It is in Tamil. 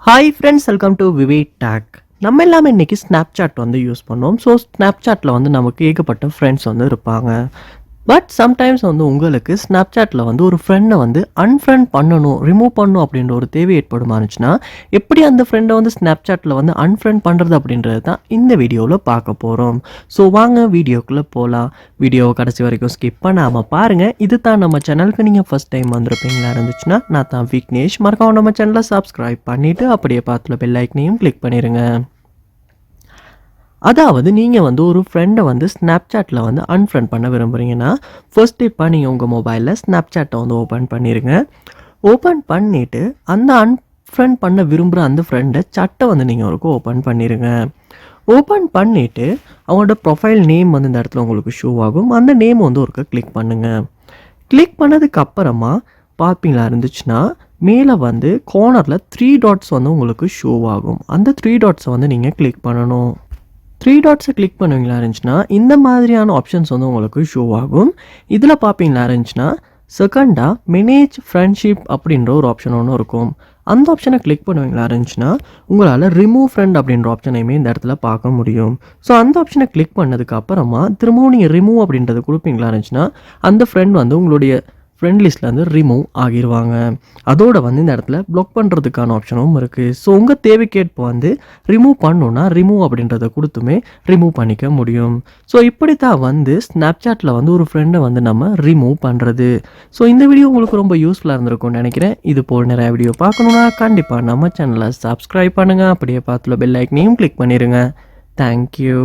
Hi friends, welcome to VividTech. நம்ம எல்லாமே இன்றைக்கி ஸ்னாப்சாட் வந்து யூஸ் பண்ணோம். ஸோ ஸ்னாப்சாட்டில் வந்து நமக்கு ஏகப்பட்ட ஃப்ரெண்ட்ஸ் வந்து இருப்பாங்க. பட் சம்டைம்ஸ் வந்து உங்களுக்கு ஸ்னாப்சாட்டில் வந்து ஒரு ஃப்ரெண்டை வந்து அன்ஃப்ரெண்ட் பண்ணணும், ரிமூவ் பண்ணணும் அப்படின்ற ஒரு தேவை ஏற்படுமா இருந்துச்சுன்னா, எப்படி அந்த ஃப்ரெண்டை வந்து ஸ்னாப்சாட்டில் வந்து அன்ஃப்ரெண்ட் பண்ணுறது அப்படின்றது தான் இந்த வீடியோவில் பார்க்க போகிறோம். ஸோ வாங்க வீடியோக்குள்ளே போகலாம். வீடியோவை கடைசி வரைக்கும் ஸ்கிப் பண்ணாமல் பாருங்கள். இது தான் நம்ம சேனலுக்கு நீங்கள் ஃபஸ்ட் டைம் வந்திருப்பீங்களா இருந்துச்சுன்னா, நான் தான் விக்னேஷ். மறக்காம நம்ம சேனலை சப்ஸ்கிரைப் பண்ணிவிட்டு அப்படியே பார்த்துல பெல் ஐக்கனையும் கிளிக் பண்ணிடுங்க. அதாவது நீங்கள் வந்து ஒரு ஃப்ரெண்டை வந்து ஸ்னாப்சாட்டில் வந்து அன்ஃப்ரெண்ட் பண்ண விரும்புகிறீங்கன்னா, ஃபர்ஸ்ட் இப்போ நீங்கள் உங்கள் மொபைலில் ஸ்னாப்சாட்டை வந்து ஓப்பன் பண்ணிடுங்க. ஓப்பன் பண்ணிவிட்டு அந்த அன்ஃப்ரெண்ட் பண்ண விரும்புகிற அந்த ஃப்ரெண்டை சட்டை வந்து நீங்கள் அவருக்கு ஓப்பன் பண்ணிடுங்க. ஓப்பன் பண்ணிவிட்டு அவங்களோட ப்ரொஃபைல் நேம் வந்து இந்த இடத்துல உங்களுக்கு ஷோ ஆகும். அந்த நேம் வந்து ஒருக்க கிளிக் பண்ணுங்கள். கிளிக் பண்ணதுக்கு அப்புறமா பார்ப்பீங்களா இருந்துச்சுன்னா, மேலே வந்து கார்னரில் 3 டாட்ஸ் வந்து உங்களுக்கு ஷோ ஆகும். அந்த 3 டாட்ஸை வந்து நீங்கள் கிளிக் பண்ணணும். 3 டாட்ஸை கிளிக் பண்ணுவீங்களா இருந்துச்சுன்னா, இந்த மாதிரியான ஆப்ஷன்ஸ் வந்து உங்களுக்கு ஷோ ஆகும். இதில் பார்ப்பீங்களா இருந்துச்சுன்னா, செகண்டாக மேனேஜ் ஃப்ரெண்ட்ஷிப் அப்படின்ற ஒரு ஆப்ஷன் ஒன்று இருக்கும். அந்த ஆப்ஷனை கிளிக் பண்ணுவீங்களா இருந்துச்சுன்னா, உங்களால் ரிமூவ் ஃப்ரெண்ட் அப்படின்ற ஆப்ஷனையுமே இந்த இடத்துல பார்க்க முடியும். ஸோ அந்த ஆப்ஷனை கிளிக் பண்ணதுக்கு அப்புறமா திரும்பவும் நீங்கள் ரிமூவ் அப்படின்றது கொடுப்பீங்களா இருந்துச்சுன்னா, அந்த ஃப்ரெண்ட் வந்து உங்களுடைய ஃப்ரெண்ட் லிஸ்ட்லேருந்து ரிமூவ் ஆகிடுவாங்க. அதோட வந்து இந்த இடத்துல ப்ளாக் பண்ணுறதுக்கான ஆப்ஷனும் இருக்குது. ஸோ உங்கள் தேவைக்கேற்ப வந்து ரிமூவ் பண்ணணுன்னா ரிமூவ் அப்படின்றத கொடுத்துமே ரிமூவ் பண்ணிக்க முடியும். ஸோ இப்படி தான் வந்து ஸ்னாப்சாட்டில் வந்து ஒரு ஃப்ரெண்டை வந்து நம்ம ரிமூவ் பண்ணுறது. ஸோ இந்த வீடியோ உங்களுக்கு ரொம்ப யூஸ்ஃபுல்லாக இருந்திருக்கும்னு நினைக்கிறேன். இது போல் நிறைய வீடியோ பார்க்கணுன்னா கண்டிப்பாக நம்ம சேனலை சப்ஸ்கிரைப் பண்ணுங்கள். அப்படியே பார்த்துல பெல் ஐக்கனையும் கிளிக் பண்ணிடுங்க. தேங்க்யூ.